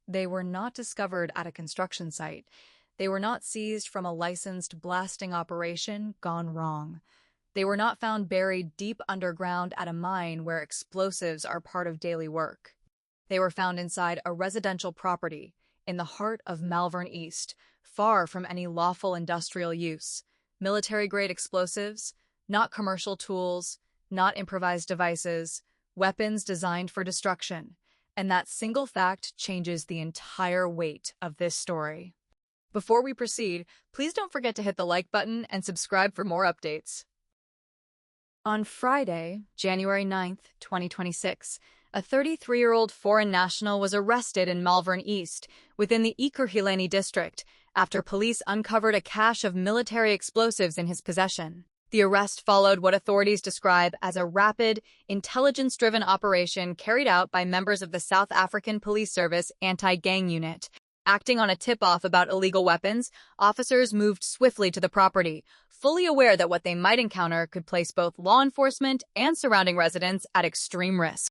They were not discovered at a construction site. They were not seized from a licensed blasting operation gone wrong. They were not found buried deep underground at a mine where explosives are part of daily work. They were found inside a residential property in the heart of Malvern East, far from any lawful industrial use. Military-grade explosives, not commercial tools, not improvised devices, weapons designed for destruction. And that single fact changes the entire weight of this story. Before we proceed, please don't forget to hit the like button and subscribe for more updates. On Friday, January 9th, 2026, a 33-year-old foreign national was arrested in Malvern East, within the Ekurhuleni district, after police uncovered a cache of military explosives in his possession. The arrest followed what authorities describe as a rapid, intelligence-driven operation carried out by members of the South African Police Service Anti-Gang Unit. Acting on a tip-off about illegal weapons, officers moved swiftly to the property, fully aware that what they might encounter could place both law enforcement and surrounding residents at extreme risk.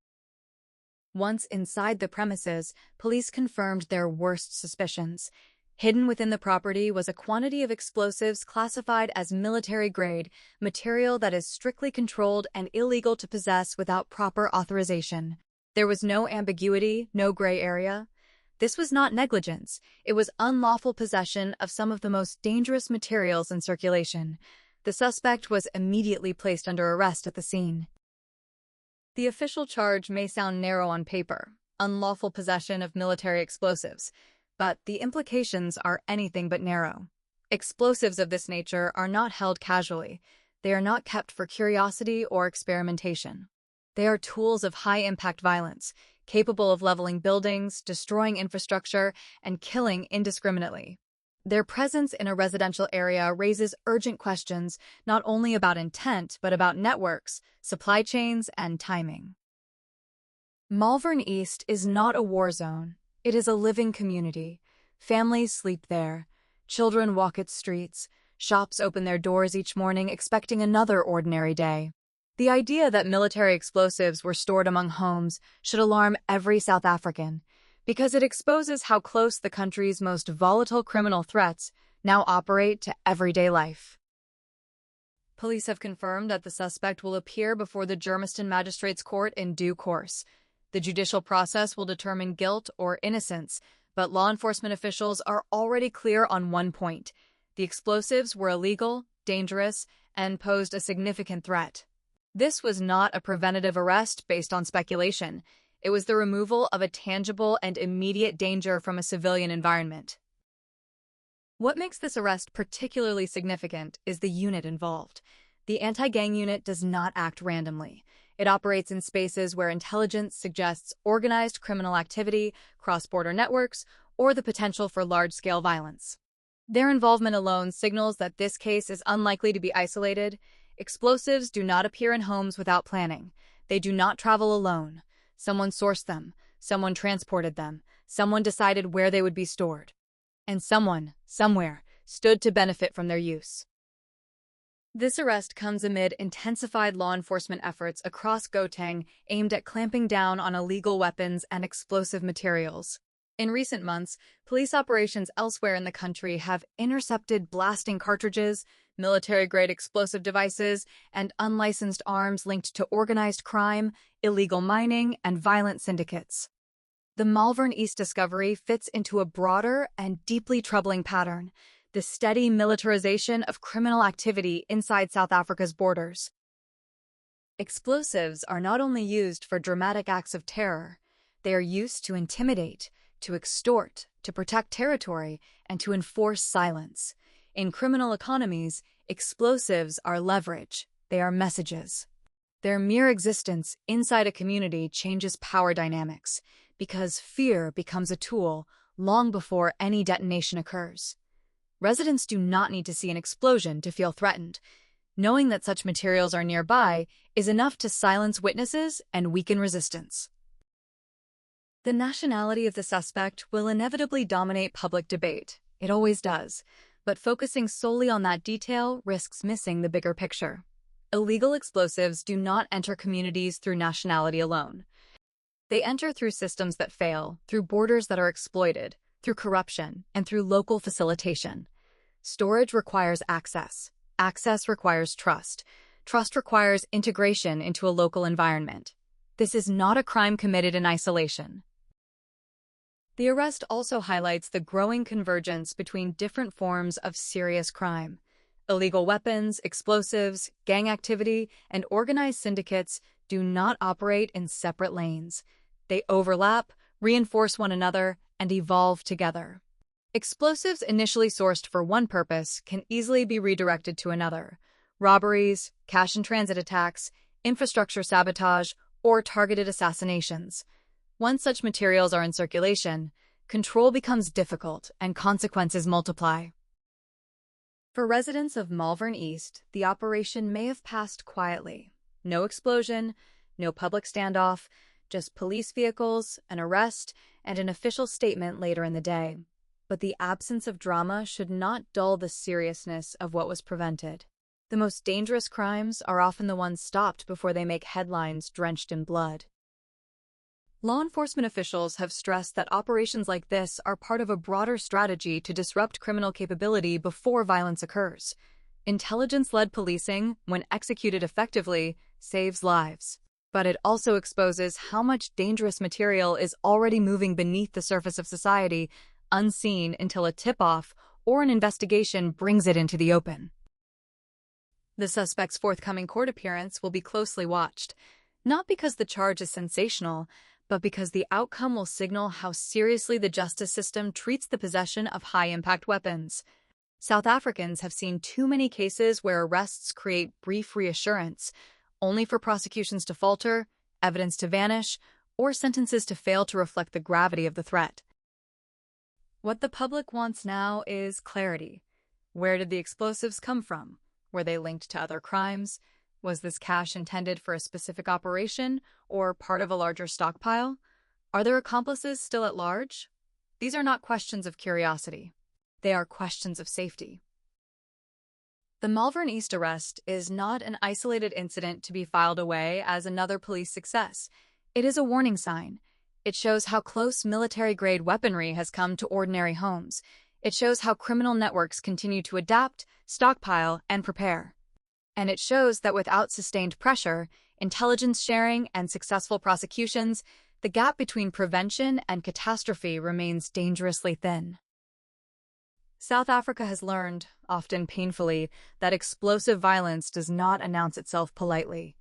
Once inside the premises, police confirmed their worst suspicions. Hidden within the property was a quantity of explosives classified as military-grade, material that is strictly controlled and illegal to possess without proper authorization. There was no ambiguity, no gray area. This was not negligence. It was unlawful possession of some of the most dangerous materials in circulation. The suspect was immediately placed under arrest at the scene. The official charge may sound narrow on paper, unlawful possession of military explosives, but the implications are anything but narrow. Explosives of this nature are not held casually. They are not kept for curiosity or experimentation. They are tools of high-impact violence, capable of leveling buildings, destroying infrastructure, and killing indiscriminately. Their presence in a residential area raises urgent questions not only about intent, but about networks, supply chains, and timing. Malvern East is not a war zone. It is a living community. Families sleep there. Children walk its streets. Shops open their doors each morning expecting another ordinary day. The idea that military explosives were stored among homes should alarm every South African, because it exposes how close the country's most volatile criminal threats now operate to everyday life. Police have confirmed that the suspect will appear before the Germiston Magistrates Court in due course. The judicial process will determine guilt or innocence, but law enforcement officials are already clear on one point. The explosives were illegal, dangerous, and posed a significant threat. This was not a preventative arrest based on speculation. It was the removal of a tangible and immediate danger from a civilian environment. What makes this arrest particularly significant is the unit involved. The anti-gang unit does not act randomly. It operates in spaces where intelligence suggests organized criminal activity, cross-border networks, or the potential for large-scale violence. Their involvement alone signals that this case is unlikely to be isolated. Explosives do not appear in homes without planning. They do not travel alone. Someone sourced them, someone transported them, someone decided where they would be stored. And someone, somewhere, stood to benefit from their use. This arrest comes amid intensified law enforcement efforts across Gauteng aimed at clamping down on illegal weapons and explosive materials. In recent months, police operations elsewhere in the country have intercepted blasting cartridges, military-grade explosive devices, and unlicensed arms linked to organized crime, illegal mining, and violent syndicates. The Malvern East discovery fits into a broader and deeply troubling pattern: the steady militarization of criminal activity inside South Africa's borders. Explosives are not only used for dramatic acts of terror. They are used to intimidate, to extort, to protect territory, and to enforce silence. In criminal economies, explosives are leverage. They are messages. Their mere existence inside a community changes power dynamics, because fear becomes a tool long before any detonation occurs. Residents do not need to see an explosion to feel threatened. Knowing that such materials are nearby is enough to silence witnesses and weaken resistance. The nationality of the suspect will inevitably dominate public debate. It always does. But focusing solely on that detail risks missing the bigger picture. Illegal explosives do not enter communities through nationality alone. They enter through systems that fail, through borders that are exploited, through corruption, and through local facilitation. Storage requires access. Access requires trust. Trust requires integration into a local environment. This is not a crime committed in isolation. The arrest also highlights the growing convergence between different forms of serious crime. Illegal weapons, explosives, gang activity, and organized syndicates do not operate in separate lanes. They overlap, reinforce one another, and evolve together. Explosives initially sourced for one purpose can easily be redirected to another. Robberies, cash-in-transit attacks, infrastructure sabotage, or targeted assassinations. Once such materials are in circulation, control becomes difficult and consequences multiply. For residents of Malvern East, the operation may have passed quietly. No explosion, no public standoff, just police vehicles, an arrest, and an official statement later in the day. But the absence of drama should not dull the seriousness of what was prevented. The most dangerous crimes are often the ones stopped before they make headlines drenched in blood. Law enforcement officials have stressed that operations like this are part of a broader strategy to disrupt criminal capability before violence occurs. Intelligence-led policing, when executed effectively, saves lives. But it also exposes how much dangerous material is already moving beneath the surface of society, unseen until a tip-off or an investigation brings it into the open. The suspect's forthcoming court appearance will be closely watched, not because the charge is sensational, but because the outcome will signal how seriously the justice system treats the possession of high-impact weapons. South Africans have seen too many cases where arrests create brief reassurance, only for prosecutions to falter, evidence to vanish, or sentences to fail to reflect the gravity of the threat. What the public wants now is clarity. Where did the explosives come from? Were they linked to other crimes? Was this cash intended for a specific operation or part of a larger stockpile? Are their accomplices still at large? These are not questions of curiosity. They are questions of safety. The Malvern East arrest is not an isolated incident to be filed away as another police success. It is a warning sign. It shows how close military-grade weaponry has come to ordinary homes. It shows how criminal networks continue to adapt, stockpile, and prepare. And it shows that without sustained pressure, intelligence sharing, and successful prosecutions, the gap between prevention and catastrophe remains dangerously thin. South Africa has learned, often painfully, that explosive violence does not announce itself politely.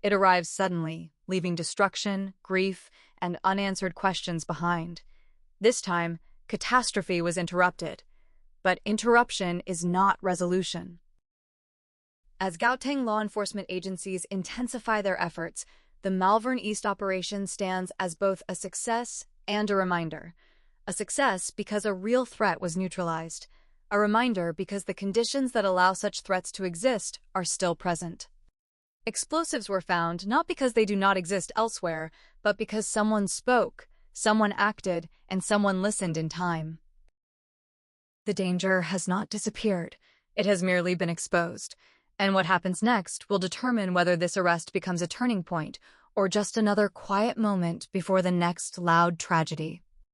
It arrives suddenly, leaving destruction, grief, and unanswered questions behind. This time, catastrophe was interrupted. But interruption is not resolution. As Gauteng law enforcement agencies intensify their efforts, the Malvern East operation stands as both a success and a reminder. A success because a real threat was neutralized. A reminder because the conditions that allow such threats to exist are still present. Explosives were found not because they do not exist elsewhere, but because someone spoke, someone acted, and someone listened in time. The danger has not disappeared. It has merely been exposed. And what happens next will determine whether this arrest becomes a turning point or just another quiet moment before the next loud tragedy.